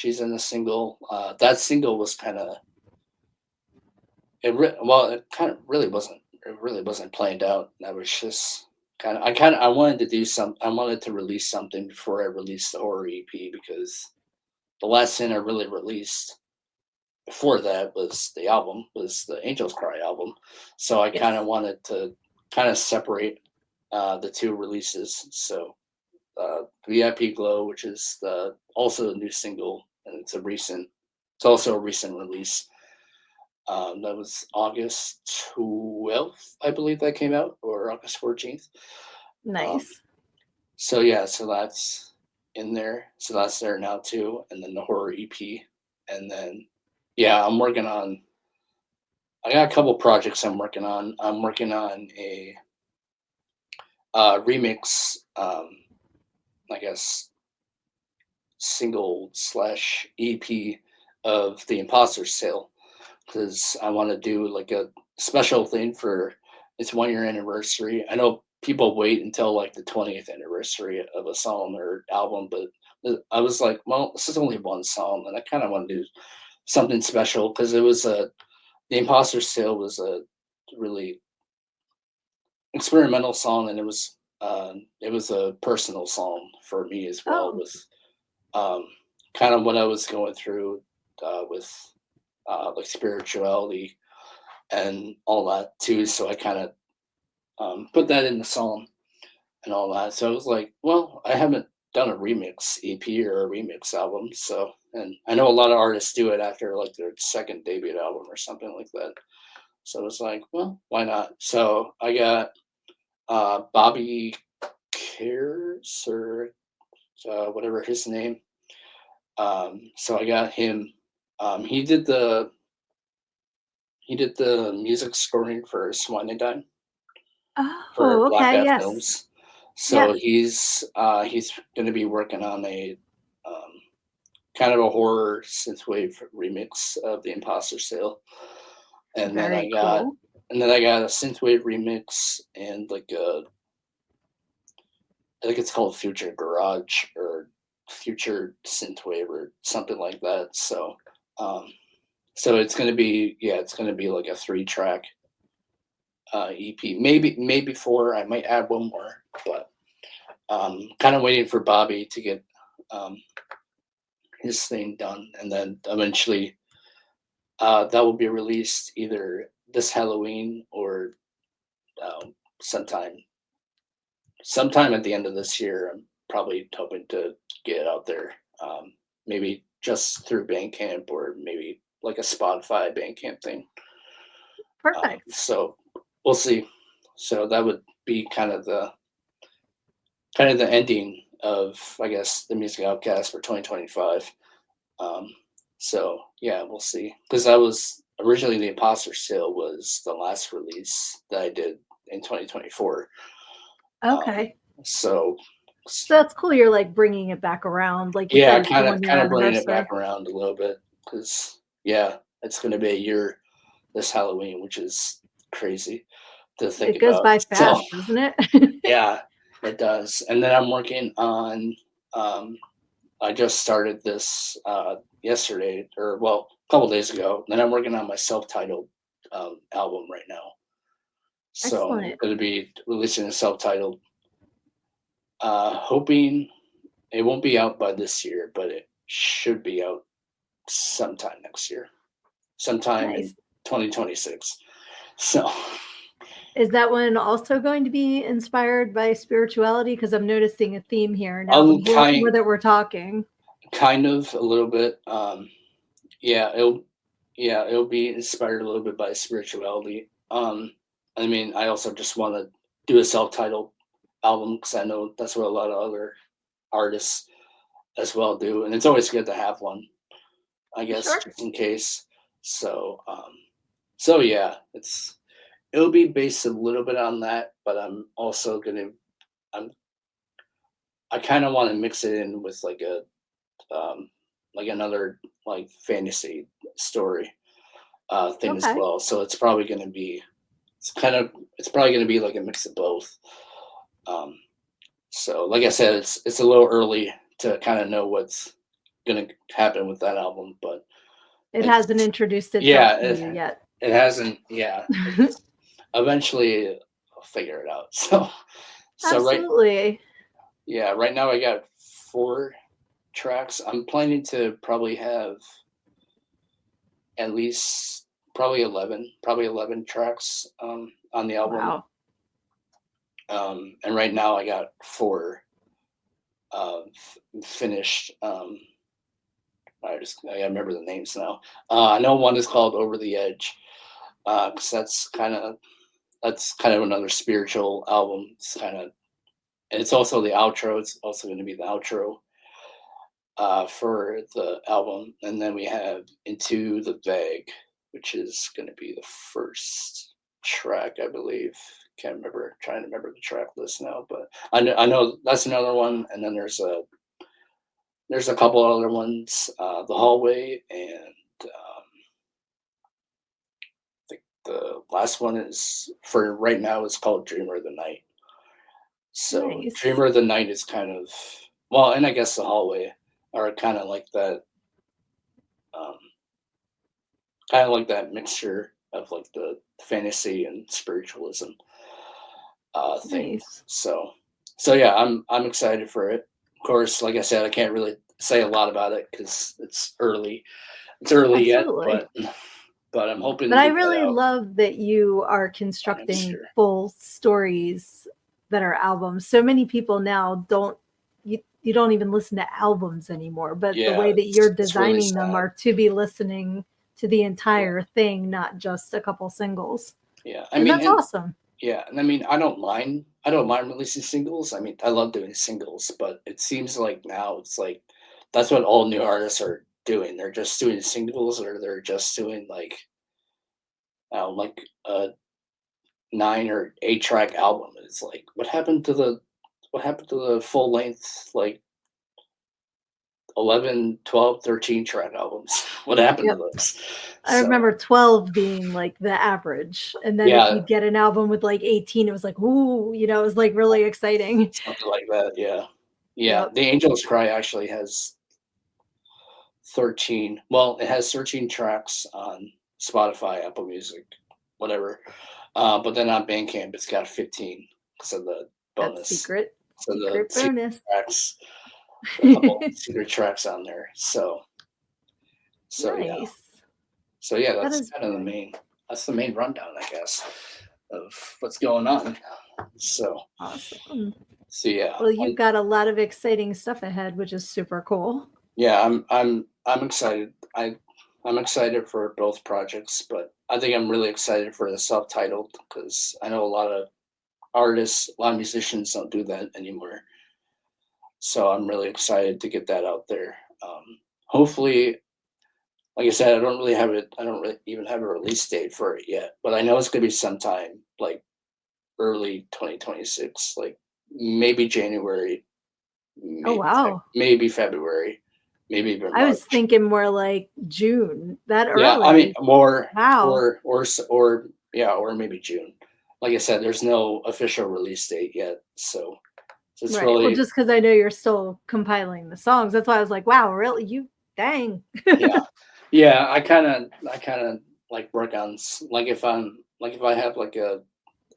a single. That single was kind of it kind of really wasn't. It really wasn't planned out. I was just I wanted to do some. I wanted to release something before I released the horror EP because the last thing I really released before that was the Angels Cry album. So I kind Yes. of wanted to kind of separate the two releases. So VIP Glow, which is also a new single, and it's also a recent release. That was August 12th, I believe that came out, or August 14th. Um, Nice. so yeah, so that's in there. So that's there now too, and then the horror EP, and then yeah, I got a couple projects I'm working on. I'm working on a remix, I guess, single slash EP of the Imposter's Tale because I want to do like a special thing for its 1 year anniversary. I know people wait until like the 20th anniversary of a song or album, but I was like, well, this is only one song, and I kind of want to do something special because the Imposter's Tale was a really experimental song, and it was a personal song for me as well Oh, with um, kind of what I was going through with like spirituality and all that too. So I kind of put that in the song and all that. So I was like, well, I haven't done a remix EP or a remix album, so and I know a lot of artists do it after like their second debut album or something like that. So it's like, well, why not? So I got Bobby Cares or whatever his name. So I got him. Um, he did the he did the music scoring for Swine for oh, okay, Blackout yes, Films. So yes, he's going to be working on a um, kind of a horror synthwave remix of the Imposter Sale, and then very cool. I got a synthwave remix and like a I think it's called Future Garage or Future Synthwave or something like that. Um, so it's gonna be like a 3 track EP, maybe 4. I might add one more, but kind of waiting for Bobby to get um, his thing done, and then eventually that will be released either this Halloween or um, sometime sometime at the end of this year. I'm probably hoping to get it out there, maybe just through Bandcamp or maybe like a Spotify Bandcamp thing. Perfect. So we'll see. So that would be kind of the ending of I guess the Music Outcast for 2025. Um, so yeah, we'll see. Because that was originally the Imposter Sale was the last release that I did in 2024. Um, Okay. so So that's cool. You're like bringing it back around. Like you yeah, said, it's the 1 year kind of bringing it back anniversary. around a little bit because yeah, it's going to be a year this Halloween, which is crazy to think It goes about. by So fast, doesn't it? yeah, it does. And then I'm working on. Um, I just started this yesterday, or well, a couple days ago. Then I'm working on my self-titled album right now. So I'm Excellent. going to be releasing a self-titled. Hoping it won't be out by this year, but it should be out sometime next year, sometime in Nice. 2026. So Is that one also going to be inspired by spirituality? Because I'm noticing a theme here now. The more that we're talking, kind of a little bit. Yeah, it'll be inspired a little bit by spirituality. I mean, I also just want to do a self-titled album because I know that's what a lot of other artists as well do, and it's always good to have one, I guess, just in case. So, so yeah, it'll be based a little bit on that, but I'm also I kind of want to mix it in with like another like fantasy story thing as well. So it's probably going to be it's probably going to be like a mix of both. So like I said, it's a little early to kind of know what's going to happen with that album, but it hasn't introduced itself to you yet. It hasn't. Yeah. Eventually I'll figure it out. So absolutely. Right now I got 4 tracks. I'm planning to probably have at least probably 11 tracks on the album. Wow. And right now I got 4 finished. I remember the names now. I know one is called Over the Edge, because that's kind of another spiritual album. It's also the outro. It's also going to be the outro for the album. And then we have Into the Bag, which is going to be the first track, I believe. Can't remember. Trying to remember the track list now, but I know that's another one. And then there's a couple other ones. The Hallway, and I think the last one is for right now. It's called Dreamer of the Night. So nice. Dreamer of the Night is kind of and I guess The Hallway are kind of like that. Kind of like that mixture of like the fantasy and spiritualism thing. Nice. So yeah, I'm excited for it. Of course, like I said, I can't really say a lot about it because it's early. It's early absolutely. Yet, but I'm hoping. But I really love that you are constructing full stories that are albums. So many people now you don't even listen to albums anymore, but the way that you're designing them are to be listening to the entire thing, not just a couple singles. Yeah, I mean that's awesome. Yeah, and I mean I don't mind releasing singles. I mean I love doing singles, but it seems like now it's like that's what all new artists are doing. They're just doing singles, or they're just doing like a 9 or 8 track album. It's like what happened to the full length like 11, 12, 13 track albums? What happened to those? I remember 12 being like the average. And then if you get an album with like 18, it was like, ooh, it was like really exciting. Something like that, yeah. Yeah, yep. The Angels Cry actually has 13. Well, it has 13 tracks on Spotify, Apple Music, whatever. But then on Bandcamp, it's got 15 because of the bonus. That's secret bonus. Tracks. A couple secret tracks on there. So nice. Yeah. So yeah, that's kind of the main rundown, I guess, of what's going on. So awesome. So yeah. Well, you've got a lot of exciting stuff ahead, which is super cool. Yeah, I'm excited. I'm excited for both projects, but I think I'm really excited for the self-titled because I know a lot of artists, a lot of musicians don't do that anymore. So I'm really excited to get that out there. Hopefully, like I said, I don't really even have a release date for it yet, but I know it's going to be sometime like early 2026, like maybe January. Maybe February, maybe even March. I was thinking more like June. That early? Yeah, I mean more. Wow. Or maybe June. Like I said, there's no official release date yet, so it's right. Really, well, just because I know you're still compiling the songs, that's why I was like, "Wow, really? You dang." Yeah. I kind of like work on like if I have like a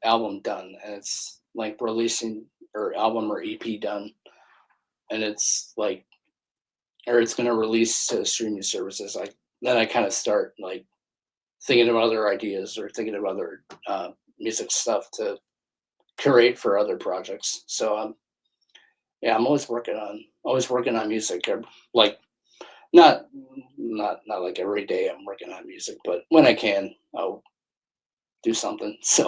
album done and it's like releasing or album or EP done, and it's like, or it's going to release to streaming services, then I kind of start like thinking of other ideas or thinking of other music stuff to curate for other projects. So yeah, I'm always working on music. Like not like every day I'm working on music, but when I can, I'll do something. So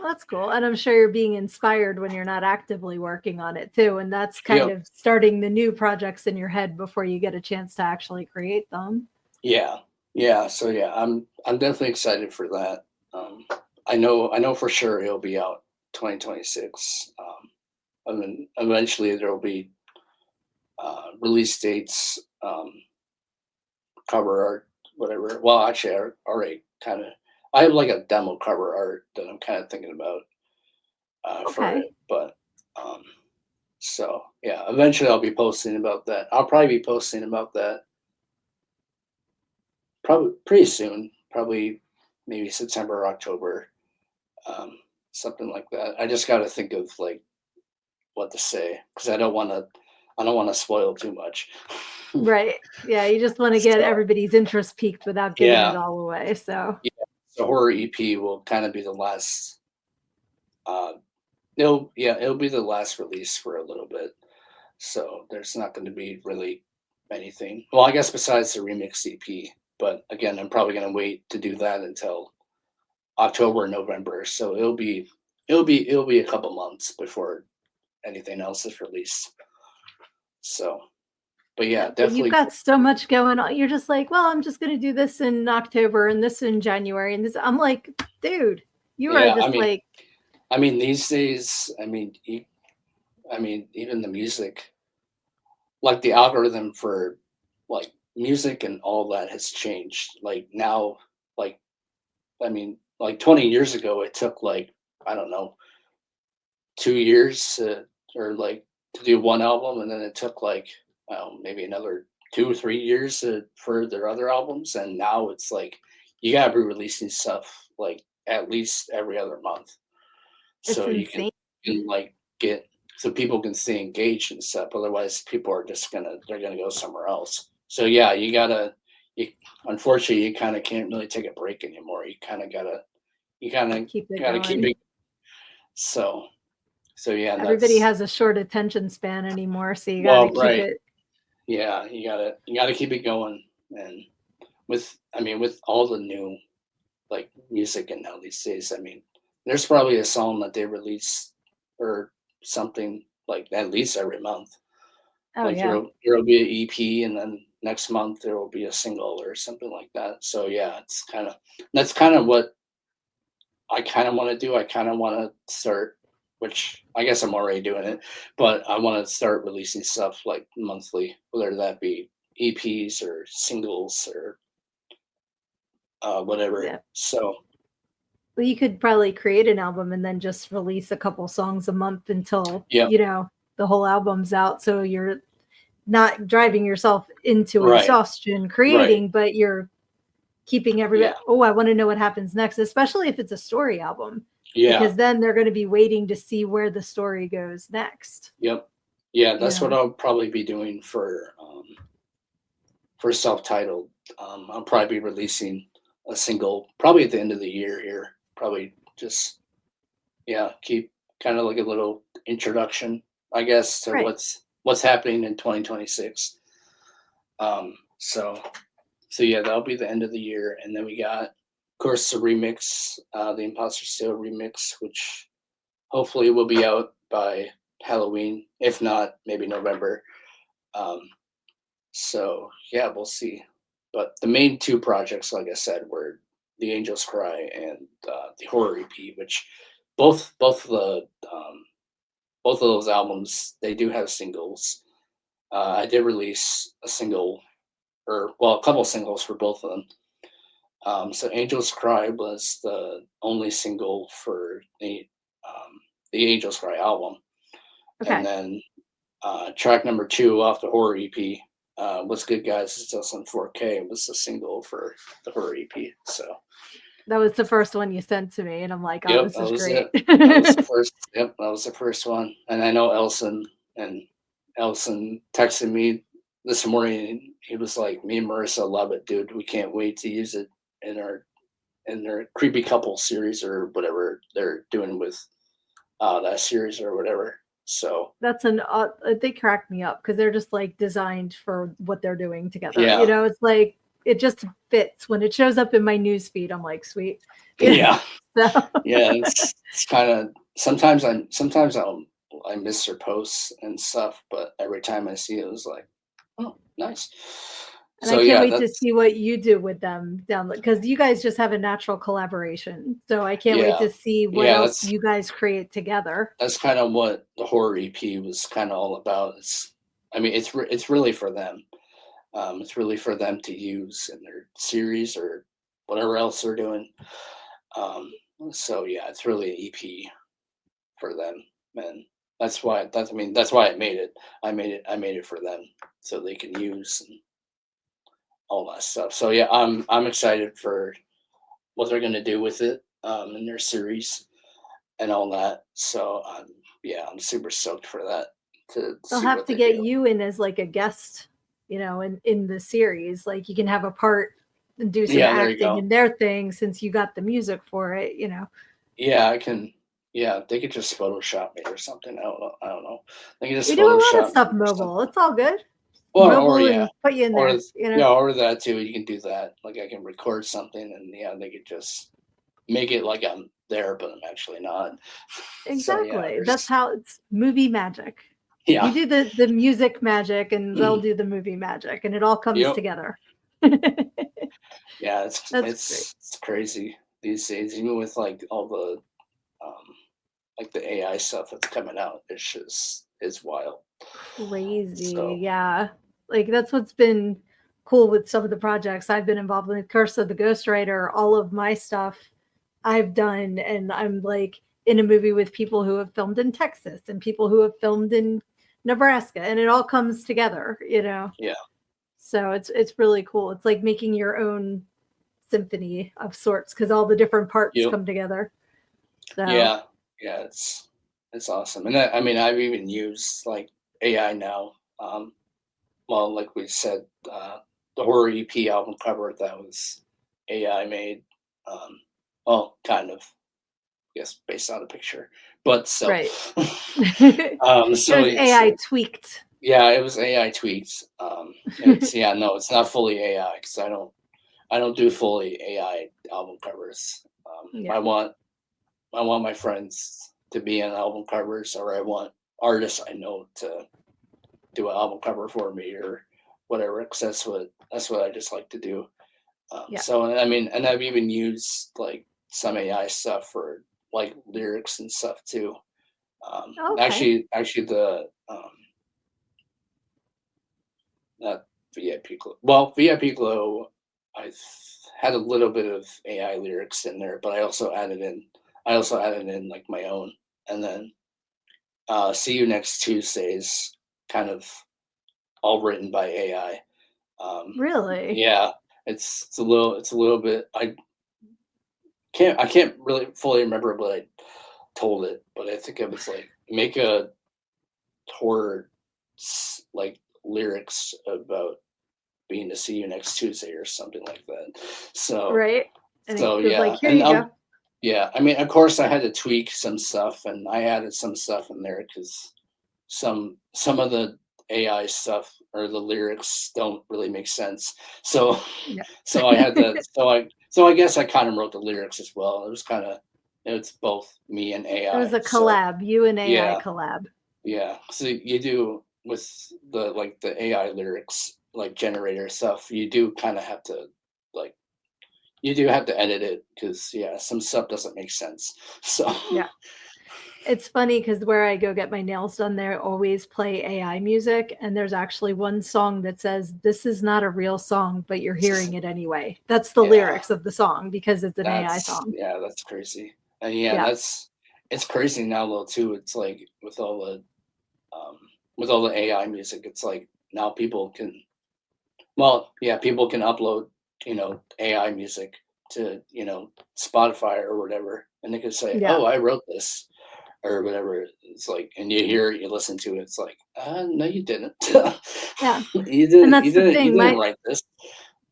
Well, that's cool. And I'm sure you're being inspired when you're not actively working on it too. And that's kind yep, of starting the new projects in your head before you get a chance to actually create them. yeah, yeah. So yeah, I'm definitely excited for that. Um, I know for sure it'll be out 2026. And then eventually there will be release dates, cover art, whatever. Well, actually, I already kind of. I have like a demo cover art that I'm kind of thinking about for Okay. it, but so yeah, eventually I'll be posting about that. I'll probably be posting about that probably pretty soon, probably maybe September or October, um, something like that. I just got to think of like what to say because I don't want to spoil too much. Right. Yeah. You just want to get So everybody's interest peaked without giving it yeah, all away. So yeah. The horror EP will kind of be the last. Uh, it'll be the last release for a little bit. So there's not going to be really anything. Well, I guess besides the remix EP, but again, I'm probably going to wait to do that until October, November. So it'll be a couple months before anything else is released. So, but yeah, yeah, but you've definitely. got so much going on. You're just like, well, I'm just going to do this in October and this in January. And this, I'm like, dude, you are Yeah, just like, I mean these days, even the music, like the algorithm for like music and all that has changed. Like now, like like 20 years ago, it took like I don't know 2 years or like to do one album, and then it took like maybe another 2 or 3 years for their other albums, and now it's like you gotta be releasing stuff like at least every other month, it's so insane. you can like get so people can stay engaged and stuff. Otherwise, people are just they're gonna go somewhere else. So yeah, you unfortunately you kind of can't really take a break anymore. You kind of Keep it gotta keep going. it. So yeah, Everybody that's has a short attention span anymore. So you got to well, keep right. it. Yeah, you gotta keep it going. And with all the new like music and now these days, there's probably a song that they release or something like at least every month. Oh, Like yeah. there'll be an EP, and then next month there will be a single or something like that. So yeah, that's kind of what I kind of want to do. I kind of want to start, which I guess I'm already doing it, but I want to start releasing stuff like monthly, whether that be EPs or singles or whatever. Yeah. So Well, you could probably create an album and then just release a couple songs a month until, yeah, the whole album's out. So you're not driving yourself into right, exhaustion right, creating, but you're keeping everybody, yeah, oh, I want to know what happens next, especially if it's a story album, yeah, because then they're going to be waiting to see where the story goes next. yep, yeah. You That's what know, I'll probably be doing for self-titled. I'll probably be releasing a single probably at the end of the year here. Probably just yeah, keep kind of like a little introduction, I guess, to right. what's happening in 2026. So yeah, that'll be the end of the year, and then we got, of course, the remix, the Imposter Sale remix, which hopefully will be out by Halloween, if not maybe November. Um, so yeah, we'll see. But the main two projects, like I said, were The Angels Cry and the Horror EP, which both of the both of those albums they do have singles. I did release a single, or well, a couple singles for both of them. So Angels Cry was the only single for the Angels Cry album, and Okay. then track number two off the Horror EP, "What's Good Guys Is Just on 4K" was the single for the Horror EP. So That was the first one you sent to me. And I'm like, oh, yep, this that is was it. great. That was the first. Yep, that was the first one. And I know and Elson texted me this morning. And he was like, "Me and Marissa love it, dude. We can't wait to use it in our their creepy couple series or whatever they're doing with that series or whatever. So That's they crack me up because they're just like designed for what they're doing together. yeah, It's like it just fits. When it shows up in my news feed, I'm like, sweet. yeah, So yeah. It's kind of sometimes I miss their posts and stuff, but every time I see it, it's like, oh, nice. and I So can't yeah, wait to that's see what you do with them down because you guys just have a natural collaboration. So I can't wait yeah, to see what yeah. else you guys create together. That's kind of what the horror EP was kind of all about. I mean, it's really for them. It's really for them to use in their series or whatever else they're doing. Um, so yeah, it's really an EP for them, and that's why I made it. I made it for them so they can use and all that stuff. So yeah, I'm excited for what they're gonna do with it in their series and all that. So yeah, I'm super stoked for that to They'll see have what to they get do. you in as like a guest, in the series. Like you can have a part and do some Yeah, there you acting go. in their thing since you got the music for it. Yeah, I can. Yeah, they could just Photoshop me or something. I don't know. I don't know. They can We just do a lot of Photoshop me stuff or something. mobile. It's all good. Or Mobile yeah, and put you in or there. yeah, or that too. You can do that. Like I can record something, and yeah, they could just make it like I'm there, but I'm actually not. So yeah, Exactly. That's there's how it's movie magic. yeah, You do the music magic and they'll do the movie magic and it all comes yep, together. yeah. That's great. It's crazy these days, even with like all the like the AI stuff that's coming out. It's wild. Crazy. So Yeah. Like that's what's been cool with some of the projects I've been involved in. Curse of the Ghostwriter, all of my stuff I've done, and I'm like in a movie with people who have filmed in Texas and people who have filmed in Nebraska, and it all comes together. yeah, So it's really cool. It's like making your own symphony of sorts because all the different parts yep. come together. So Yeah, yeah, it's awesome, and I mean, I've even used like AI now. Well, like we said, the horror EP album cover that was AI made. Um, well, kind of, I guess, based on a picture, but still. right. It So was AI tweaked. yeah, it was AI tweaks. It's yeah, no, it's not fully AI because I don't do fully AI album covers. Yeah. I want my friends to be on album covers, or I want artists I know to do an album cover for me, or whatever. Because that's what I just like to do. Yeah. So I mean, and I've even used like some AI stuff for like lyrics and stuff too. Okay. Actually, the not VIP Glow. Well, VIP Glow, I had a little bit of AI lyrics in there, but I also added in like my own, and then See You Next Tuesdays, kind of all written by AI. Really? Yeah, it's a little bit. I can't really fully remember what I told it, but I think it was like make a horror like lyrics about being to see you next Tuesday or something like that. So Right. And it so was like, yeah, here you go. yeah. I mean, of course, I had to tweak some stuff, and I added some stuff in there because some of the AI stuff or the lyrics don't really make sense. So Yeah. so I had to so I guess I kind of wrote the lyrics as well. It was kind of it's both me and It was AI. a So collab, you and AI yeah, collab. yeah. So you do with the like the AI lyrics like generator stuff. You do kind of have to like you do have to edit it because yeah, some stuff doesn't make sense. So Yeah. It's funny because where I go get my nails done, they always play AI music. And there's actually one song that says, "This is not a real song, but you're hearing it anyway." That's the yeah, lyrics of the song because it's an AI song. that's crazy. And yeah, Yeah. that's it's crazy now though too. It's like um, with all the AI music, it's like now people can well yeah people can upload AI music to Spotify or whatever, and they can say, Yeah. oh, I wrote this or whatever. It's like, and you hear it, you listen to it. It's like, no, you didn't. Yeah. You And didn't. that's the You thing. didn't My write this.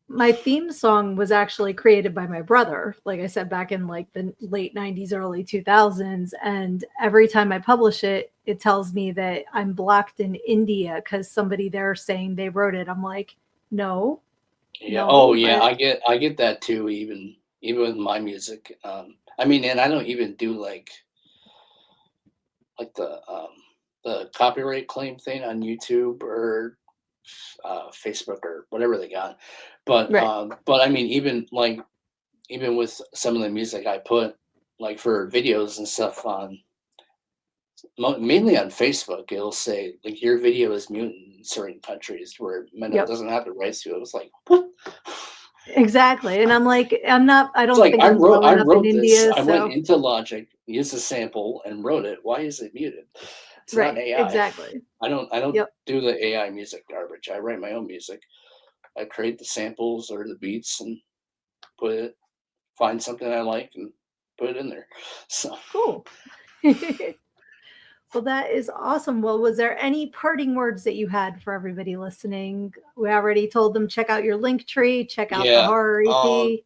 my theme song was actually created by my brother, like I said, back in like the late 90s, early 2000s. And every time I publish it, it tells me that I'm blocked in India because somebody there saying they wrote it. I'm like, no, Yeah. no. Oh yeah, I get that too. Even with my music. I mean, and I don't even do like the copyright claim thing on YouTube or Facebook or whatever they got. But Right. I mean, even with some of the music I put like for videos and stuff on mainly on Facebook, it'll say like your video is muted in certain countries where Meta Yep. doesn't have the rights to it. It was like, what? Exactly. And I'm like, I It's don't like think I'm blowing up in wrote this. India. I went So into Logic, used a sample, and wrote it. Why is it muted? It's not right. AI. Exactly. I don't Yep. do the AI music garbage. I write my own music. I create the samples or the beats and find something I like and put it in there. So Cool. Well, that is awesome. Well, was there any parting words that you had for everybody listening? We already told them check out your link tree, check out the yeah, horror EP.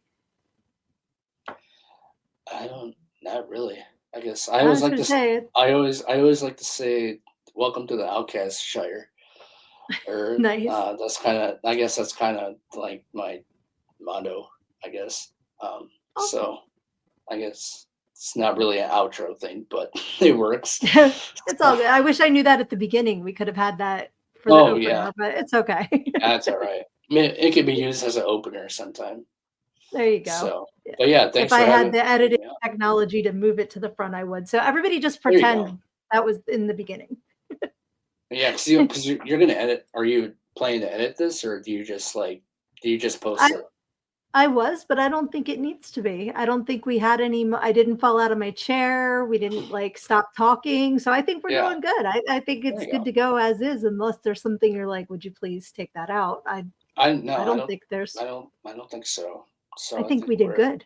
not really. I guess I was going to say, I always like to say welcome to the Outcast Shire. Or nice. I guess that's kind of like my motto, I guess. Awesome. So I guess it's not really an outro thing, but it works. It's all good. I wish I knew that at the beginning. We could have had that for the opener, but it's okay. That's all right. I mean, it could be used as an opener sometime. There you go. So, but yeah, thanks if for I having had the editing technology to move it to the front, I would. So everybody just pretend that was in the beginning. Yeah, because you're gonna edit. Are you planning to edit this, or do you just post it? I was, but I don't think it needs to be. I don't think we had any. I didn't fall out of my chair. We didn't like stop talking. So I think we're doing good. I think it's good to go as is, unless there's something you're like, would you please take that out? I don't think there's. I don't think so. So I think we did good.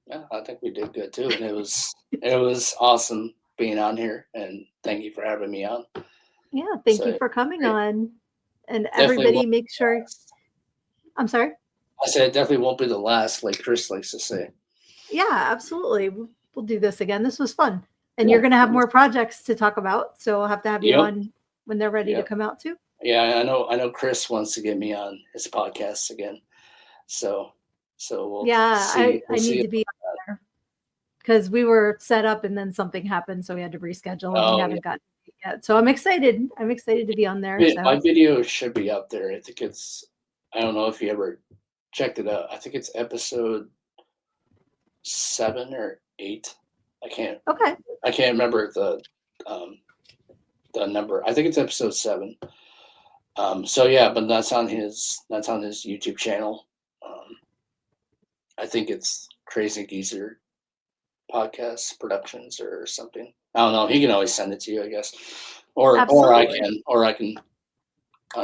Yeah, I think we did good too, and it was awesome being on here, and thank you for having me on. Yeah, thank you for coming on, and everybody make sure. I'm sorry. I said it definitely won't be the last, like Chris likes to say. Yeah, absolutely. We'll do this again. This was fun, and you're going to have more projects to talk about, so I'll have to have you on when they're ready to come out too. Yeah, I know. Chris wants to get me on his podcast again, so we'll see. I need to be on there because we were set up and then something happened, so we had to reschedule, and we haven't gotten it yet. So I'm excited. I'm excited to be on there. My video should be up there. I think it's. I don't know if you ever checked it out. I think it's episode 7 or 8. I can't remember the number. I think it's episode 7. So yeah, but that's on his YouTube channel. I think it's Crazy Geezer Podcast Productions or something. I don't know. He can always send it to you, I guess, or I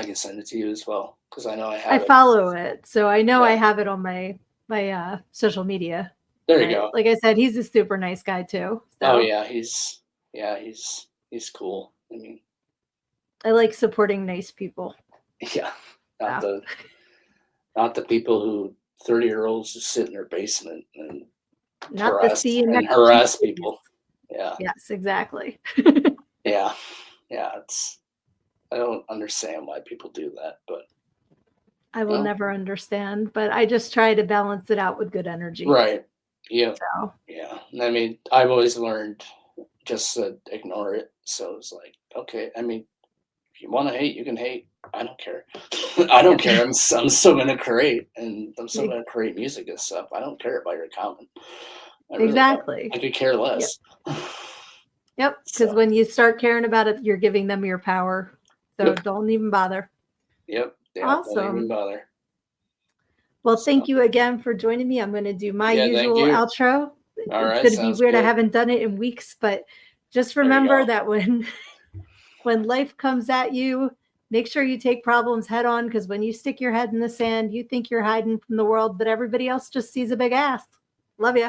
can send it to you as well because I know I have. I follow it, so I know I have it on my social media. There you go. Like I said, he's a super nice guy too. So. Oh yeah, he's cool. I mean, I like supporting nice people. Yeah, not the people who 30-year-olds just sit in their basement and harass people. Yeah. Yes, exactly. Yeah. I don't understand why people do that, but I will never understand. But I just try to balance it out with good energy. Right. Yeah. So. Yeah. I mean, I've always learned just to ignore it. So it's like, okay. I mean, if you want to hate, you can hate. I don't care. I don't care. I'm still gonna create, and I'm still gonna create music and stuff. I don't care about your comment. Exactly. I could care less. Yep. Because when you start caring about it, you're giving them your power. So don't even bother. Yep. Yeah, awesome. Don't even bother. Well, thank you again for joining me. I'm going to do my usual outro. All right. It's going to be weird. I haven't done it in weeks, but just remember that when life comes at you, make sure you take problems head on, because when you stick your head in the sand, you think you're hiding from the world, but everybody else just sees a big ass. Love ya.